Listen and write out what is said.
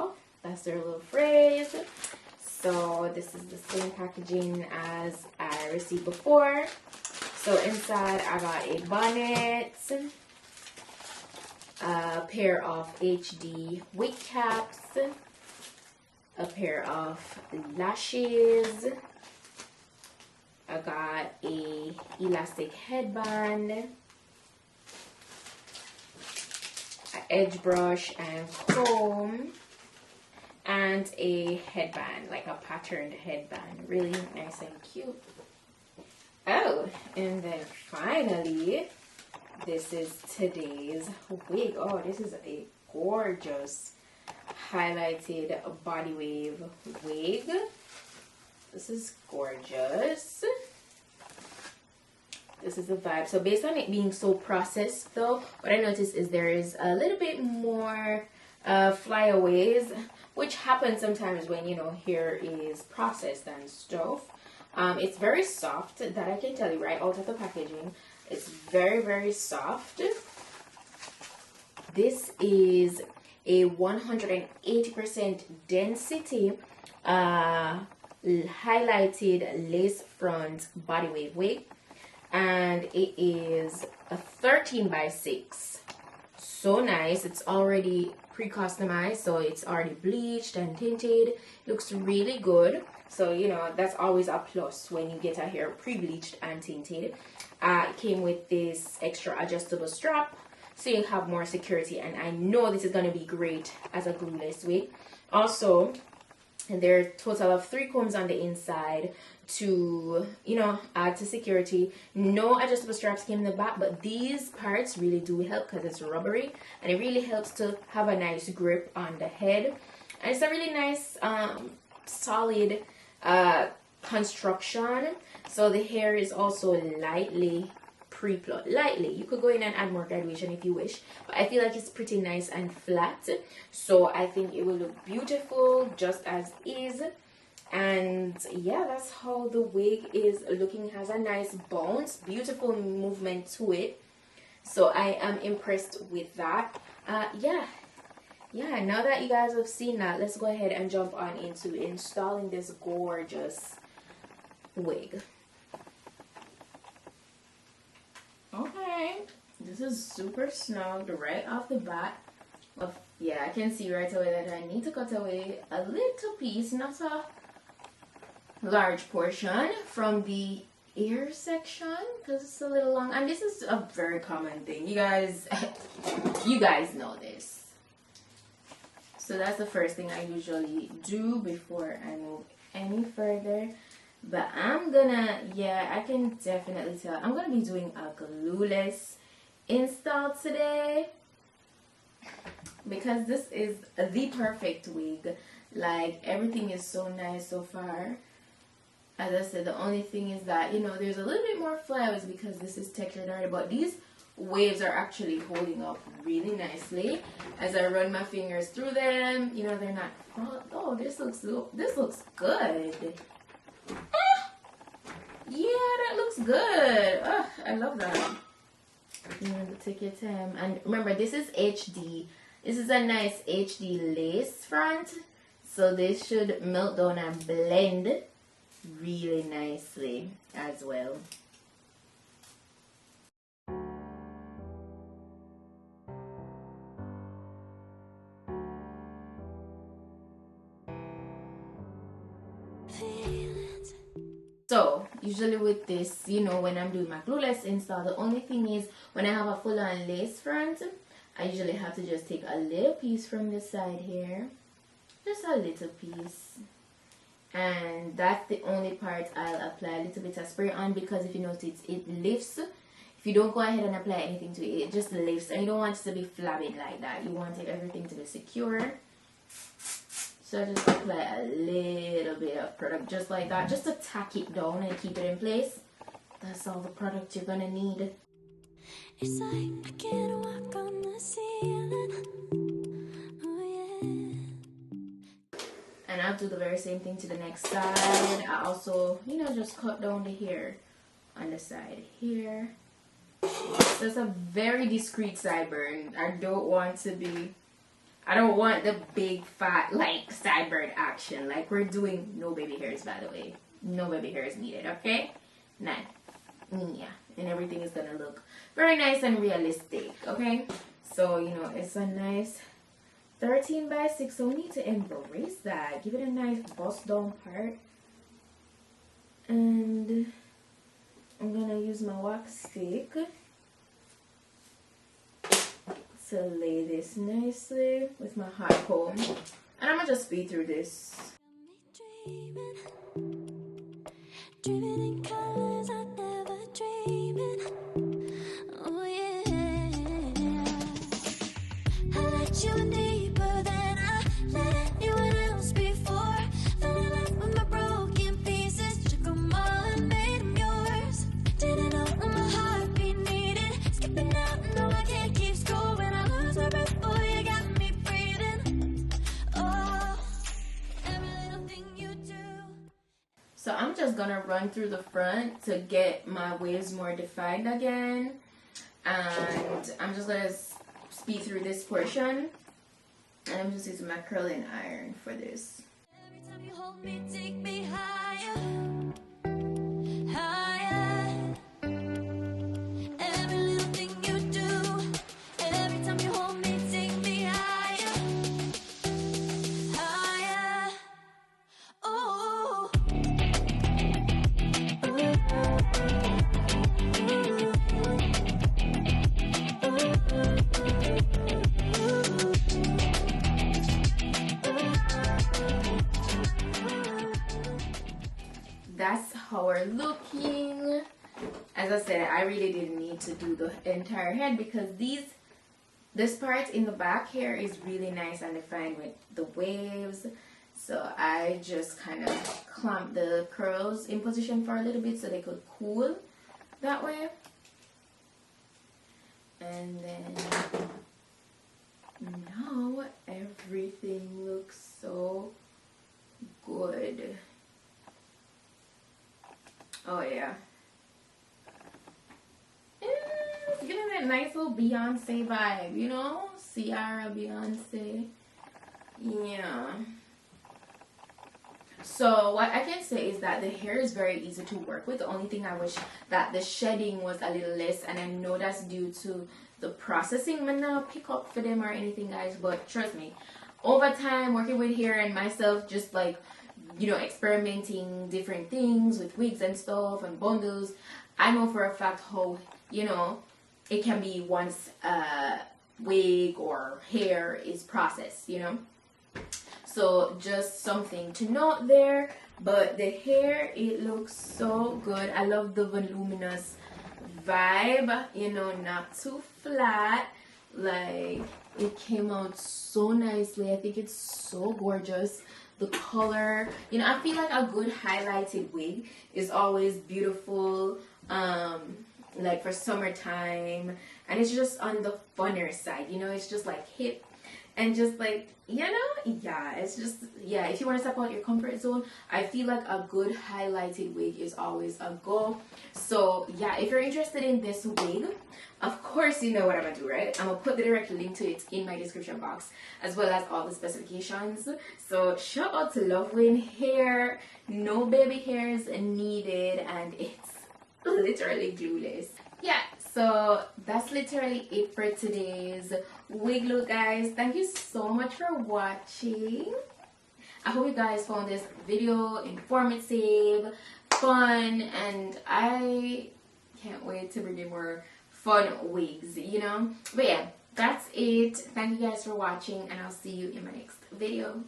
off. That's their little phrase. So this is the same packaging as I received before. So inside I got a bonnet, a pair of HD wig caps, a pair of lashes. I got a elastic headband, an edge brush and comb, and a headband, like a patterned headband, really nice and cute. Oh, and then finally, this is today's wig. Oh, this is a gorgeous highlighted body wave wig. This is gorgeous. This is the vibe. So based on it being so processed though, what I noticed is there is a little bit more flyaways, which happens sometimes when, you know, hair is processed and stuff. It's very soft, that I can tell you right out of the packaging. It's very, very soft. This is a 180% density highlighted lace front body wave wig, and it is a 13x6. So nice. It's already pre-customized, so it's already bleached and tinted. Looks really good. So, you know, that's always a plus when you get a hair pre-bleached and tinted. It came with this extra adjustable strap, so you have more security, and I know this is going to be great as a glueless wig. Also, there are a total of 3 combs on the inside to, you know, add to security. No adjustable straps came in the back, but these parts really do help because it's rubbery, and it really helps to have a nice grip on the head. And it's a really nice solid construction. So the hair is also lightly pre-plot. Lightly, you could go in and add more graduation if you wish, but I feel like it's pretty nice and flat, so I think it will look beautiful just as is. And yeah, that's how the wig is looking. It has a nice bounce, beautiful movement to it, so I am impressed with that. Yeah, now that you guys have seen that, let's go ahead and jump on into installing this gorgeous wig. Okay, this is super snug right off the bat. But yeah, I can see right away that I need to cut away a little piece, not a large portion, from the ear section because it's a little long. And this is a very common thing, you guys. You guys know this. So that's the first thing I usually do before I move any further. But I'm gonna, yeah, I can definitely tell I'm gonna be doing a glueless install today, because this is the perfect wig. Like, everything is so nice so far. As I said, the only thing is that, you know, there's a little bit more flowers because this is textured already, but these waves are actually holding up really nicely as I run my fingers through them. You know, they're not, oh, this looks good. Yeah, that looks good. Oh, I love that. Remember to take your time. And remember, this is HD. This is a nice HD lace front, so this should melt down and blend really nicely as well. So usually with this, you know, when I'm doing my glueless install, the only thing is when I have a full-on lace front, I usually have to just take a little piece from the side here, just a little piece, and that's the only part I'll apply a little bit of spray on, because if you notice, it lifts. If you don't go ahead and apply anything to it, it just lifts, and you don't want it to be flabbing like that. You want everything to be secure. So I just apply a little bit of product just like that, just to tack it down and keep it in place. That's all the product you're gonna need. It's like I can't walk on the ceiling. Oh yeah. And I'll do the very same thing to the next side. I also, you know, just cut down the hair on the side here. So it's a very discreet sideburn. I don't want to be I don't want the big fat like sideburn action. Like we're doing no baby hairs, by the way. No baby hairs needed, okay? Nah. Yeah. And everything is gonna look very nice and realistic, okay? So, you know, it's a nice 13 by 6, so we need to embrace that. Give it a nice bust down part. And I'm gonna use my wax stick to lay this nicely with my hot comb. And I'm gonna just speed through this. Dreaming in colors I never dreamed. Oh yeah. I let you in deeper than I let anyone else before. Fell in love with my broken pieces, took them all and made them yours. Didn't know what my heartbeat needed. Skipping out, no I can't keep score. When I lose my breath, boy, you got me breathing. Oh, every little thing you do. So I'm just gonna run through the front to get my waves more defined again, and I'm just gonna speed through this portion, and I'm just using my curling iron for this. Every time you hold me, take me higher, higher. Every little thing you do, every time you hold me, take me higher, higher. Oh. That's how we're looking. As I said, I really didn't need to do the entire head because this part in the back here is really nice and defined with the waves. So I just kind of clamped the curls in position for a little bit so they could cool that way. And then now everything looks so good. Oh yeah. It's giving that nice little Beyonce vibe, you know? Ciara, Beyonce. Yeah. So what I can say is that the hair is very easy to work with. The only thing I wish that the shedding was a little less, and I know that's due to the processing. I'm not pick up for them or anything, guys, but trust me, over time working with hair and myself, just like, you know, experimenting different things with wigs and stuff and bundles, I know for a fact how, you know, it can be once a wig or hair is processed, you know. So just something to note there. But the hair, it looks so good. I love the voluminous vibe, you know, not too flat. Like, it came out so nicely. I think it's so gorgeous. The color, you know, I feel like a good highlighted wig is always beautiful, like for summertime, and it's just on the funner side, you know. It's just like hip and just like, you know, yeah, it's just, yeah, if you want to step out your comfort zone, I feel like a good highlighted wig is always a go. So yeah, if you're interested in this wig, of course you know what I'm gonna do, right? I'm gonna put the direct link to it in my description box, as well as all the specifications. So shout out to Luvwin hair, no baby hairs needed, and it's literally glueless. Yeah, so that's literally it for today's wig look, guys. Thank you so much for watching. I hope you guys found this video informative, fun, and I can't wait to bring you more fun wigs, you know. But yeah, that's it. Thank you guys for watching, and I'll see you in my next video.